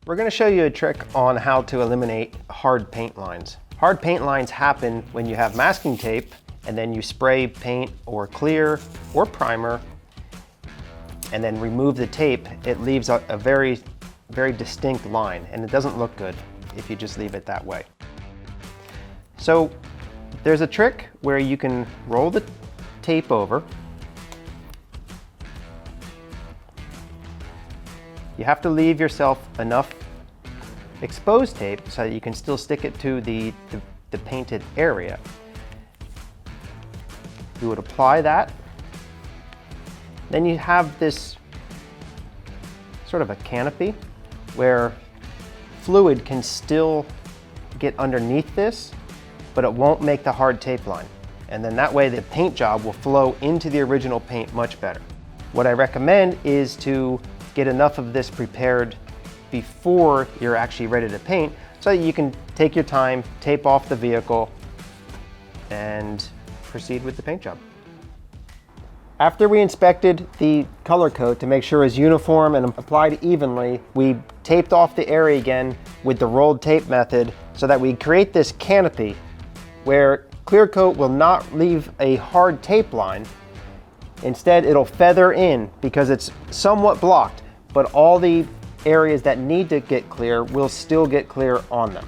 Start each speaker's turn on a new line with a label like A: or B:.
A: We're going to show you a trick on how to eliminate hard paint lines. Hard paint lines happen when you have masking tape and then you spray paint or clear or primer and then remove the tape. It leaves a very distinct line, and it doesn't look good if you just leave it that way. So there's a trick where you can roll the tape over. You have to leave yourself enough exposed tape so that you can still stick it to the painted area. You would apply that. Then you have this sort of a canopy where fluid can still get underneath this, but it won't make the hard tape line. And then that way the paint job will flow into the original paint much better. What I recommend is to get enough of this prepared before you're actually ready to paint so that you can take your time, tape off the vehicle, and proceed with the paint job. After we inspected the color coat to make sure it's uniform and applied evenly, we taped off the area again with the rolled tape method so that we create this canopy where clear coat will not leave a hard tape line. Instead, it'll feather in because it's somewhat blocked, but all the areas that need to get clear will still get clear on them.